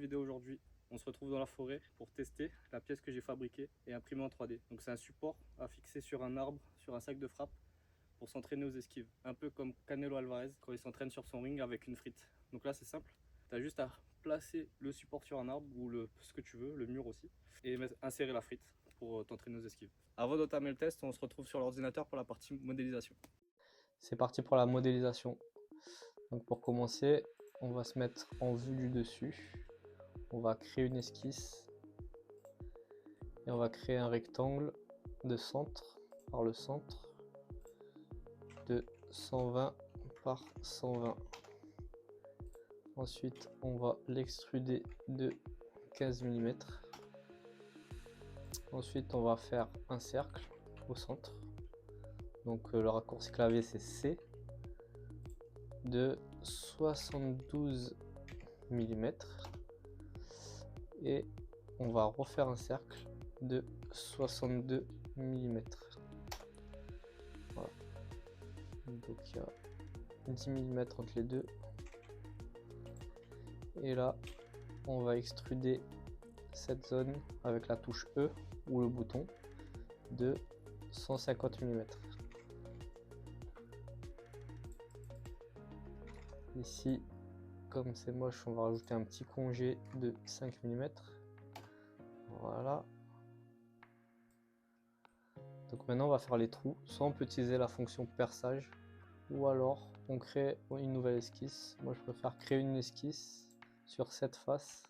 vidéo aujourd'hui. On se retrouve dans la forêt pour tester la pièce que j'ai fabriquée et imprimée en 3D. Donc c'est un support à fixer sur un arbre, sur un sac de frappe pour s'entraîner aux esquives. Un peu comme Canelo Alvarez quand il s'entraîne sur son ring avec une frite. Donc là c'est simple, tu as juste à placer le support sur un arbre ou ce que tu veux, le mur aussi, et insérer la frite pour t'entraîner aux esquives. Avant d'entamer le test, on se retrouve sur l'ordinateur pour la partie modélisation. C'est parti pour la modélisation. Donc pour commencer, on va se mettre en vue du dessus. On va créer une esquisse et on va créer un rectangle de centre par le centre de 120 par 120. Ensuite, on va l'extruder de 15 mm. Ensuite, on va faire un cercle au centre. Donc le raccourci clavier c'est C de 72 mm. Et on va refaire un cercle de 62 mm. Voilà. Donc il y a 10 mm entre les deux. Et là, on va extruder cette zone avec la touche E ou le bouton de 150 mm. Ici, comme c'est moche, on va rajouter un petit congé de 5 mm. Voilà. Donc maintenant, on va faire les trous. Soit on peut utiliser la fonction perçage, ou alors on crée une nouvelle esquisse. Moi, je préfère créer une esquisse sur cette face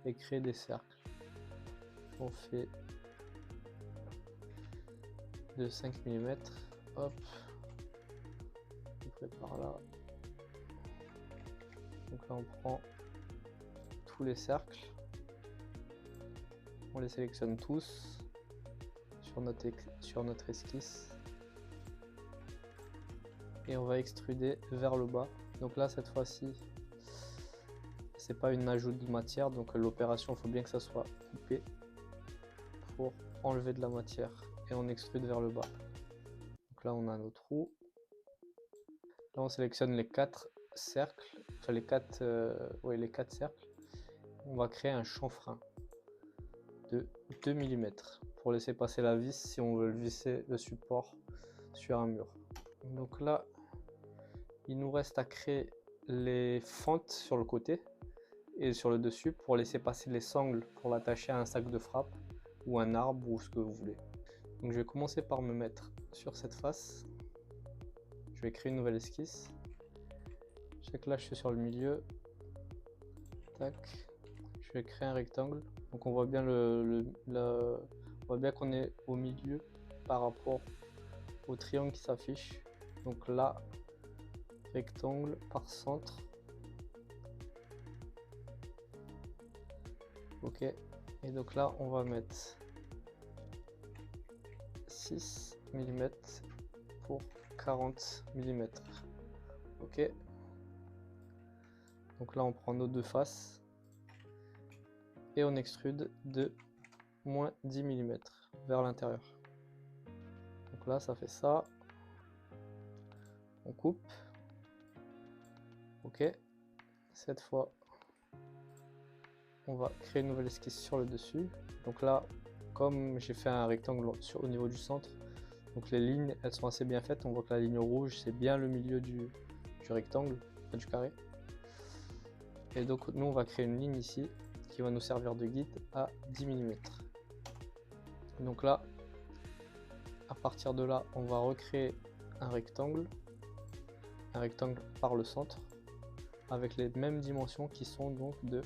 et créer des cercles. On fait de 5 mm. Hop. On prépare là. Donc là, on prend tous les cercles. On les sélectionne tous sur notre esquisse. Et on va extruder vers le bas. Donc là, cette fois-ci, c'est pas une ajout de matière, donc l'opération, il faut bien que ça soit coupé pour enlever de la matière et on extrude vers le bas. Donc là, on a nos trous. Là, on sélectionne les 4 cercles, enfin les 4 cercles. On va créer un chanfrein de 2 mm pour laisser passer la vis si on veut visser le support sur un mur. Donc là, il nous reste à créer les fentes sur le côté et sur le dessus pour laisser passer les sangles pour l'attacher à un sac de frappe ou un arbre ou ce que vous voulez. Donc je vais commencer par me mettre sur cette face. Je vais créer une nouvelle esquisse. Je sais que là je suis sur le milieu. Tac. Je vais créer un rectangle. Donc on voit bien on voit bien qu'on est au milieu par rapport au triangle qui s'affiche. Donc là, rectangle par centre. Ok. Et donc là, on va mettre 6 mm pour 40 mm. Ok. Donc là, on prend nos deux faces et on extrude de moins 10 mm vers l'intérieur. Donc là, ça fait ça. On coupe. Ok. Cette fois, on va créer une nouvelle esquisse sur le dessus. Donc là, comme j'ai fait un rectangle au niveau du centre, donc les lignes, elles sont assez bien faites. On voit que la ligne rouge, c'est bien le milieu du rectangle, du carré. Et donc nous, on va créer une ligne ici qui va nous servir de guide à 10 mm. Donc là, à partir de là, on va recréer un rectangle par le centre avec les mêmes dimensions qui sont donc de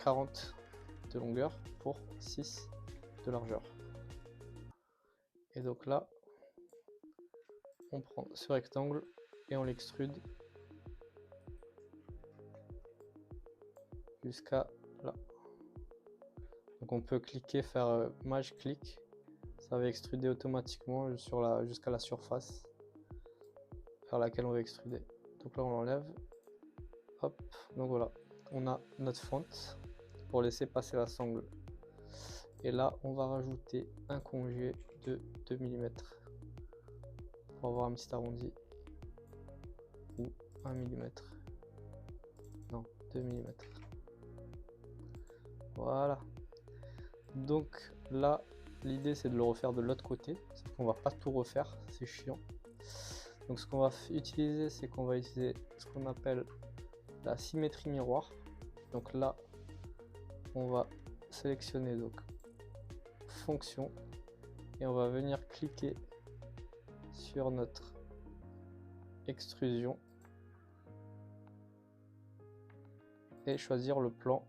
40 de longueur pour 6 de largeur. Et donc là, on prend ce rectangle et on l'extrude jusqu'à là. Donc on peut cliquer, faire mage clic, ça va extruder automatiquement jusqu'à la surface vers laquelle on va extruder. Donc là on l'enlève, hop, donc voilà, on a notre fente pour laisser passer la sangle. Et là on va rajouter un congé de 2 mm pour avoir un petit arrondi, ou 1 mm, non, 2 mm. Voilà. Donc là, l'idée c'est de le refaire de l'autre côté. C'est qu'on va pas tout refaire, c'est chiant. Donc ce qu'on va utiliser, c'est qu'on va utiliser ce qu'on appelle la symétrie miroir. Donc là, on va sélectionner donc fonction et on va venir cliquer sur notre extrusion et choisir le plan.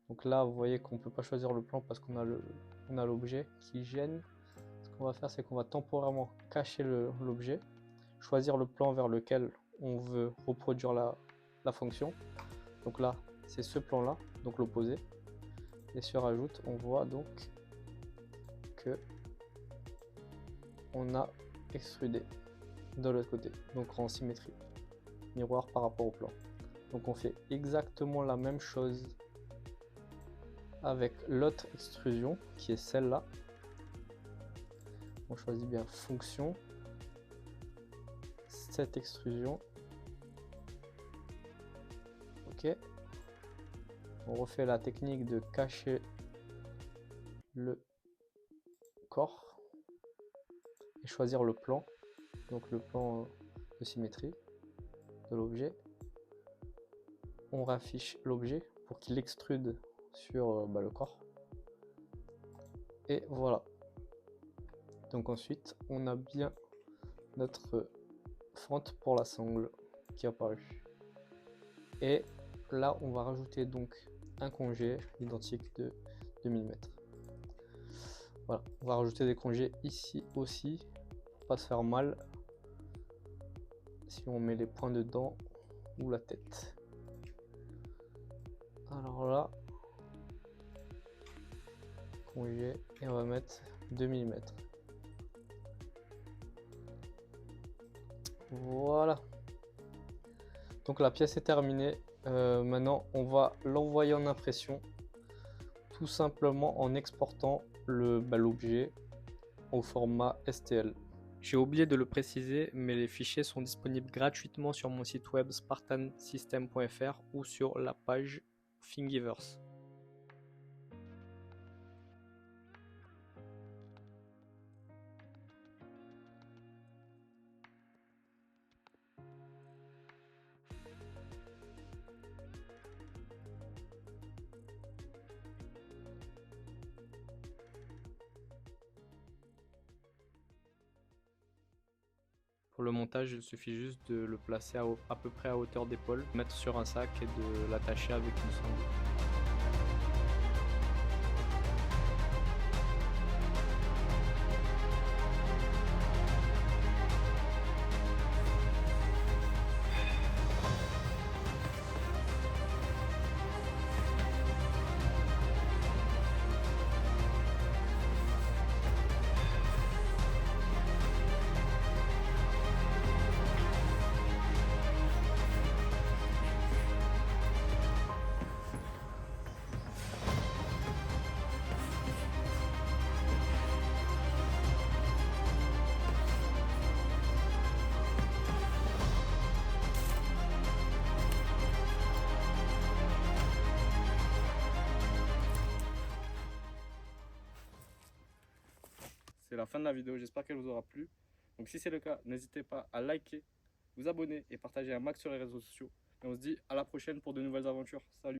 Donc là, vous voyez qu'on peut pas choisir le plan parce qu'on a l'objet qui gêne. Ce qu'on va faire, c'est qu'on va temporairement cacher l'objet, choisir le plan vers lequel on veut reproduire la fonction. Donc là, c'est ce plan là, donc l'opposé. Et sur ajoute, on voit donc que on a extrudé de l'autre côté, donc en symétrie miroir par rapport au plan. Donc on fait exactement la même chose avec l'autre extrusion qui est celle-là. On choisit bien fonction, cette extrusion. Ok. On refait la technique de cacher le corps et choisir le plan, donc le plan de symétrie de l'objet. On raffiche l'objet pour qu'il extrude sur le corps. Et voilà. Donc ensuite, on a bien notre fente pour la sangle qui est apparue. Et là, on va rajouter donc un congé identique de 2 mm. Voilà, on va rajouter des congés ici aussi pour pas se faire mal si on met les points dedans ou la tête. Alors là, congé et on va mettre 2 mm. Voilà. Donc la pièce est terminée. Maintenant, on va l'envoyer en impression tout simplement en exportant l'objet au format STL. J'ai oublié de le préciser, mais les fichiers sont disponibles gratuitement sur mon site web spartansystem.fr ou sur la page Thingiverse. Pour le montage, il suffit juste de le placer à peu près à hauteur d'épaule, mettre sur un sac et de l'attacher avec une sangle. C'est la fin de la vidéo, j'espère qu'elle vous aura plu. Donc si c'est le cas, n'hésitez pas à liker, vous abonner et partager un max sur les réseaux sociaux. Et on se dit à la prochaine pour de nouvelles aventures. Salut!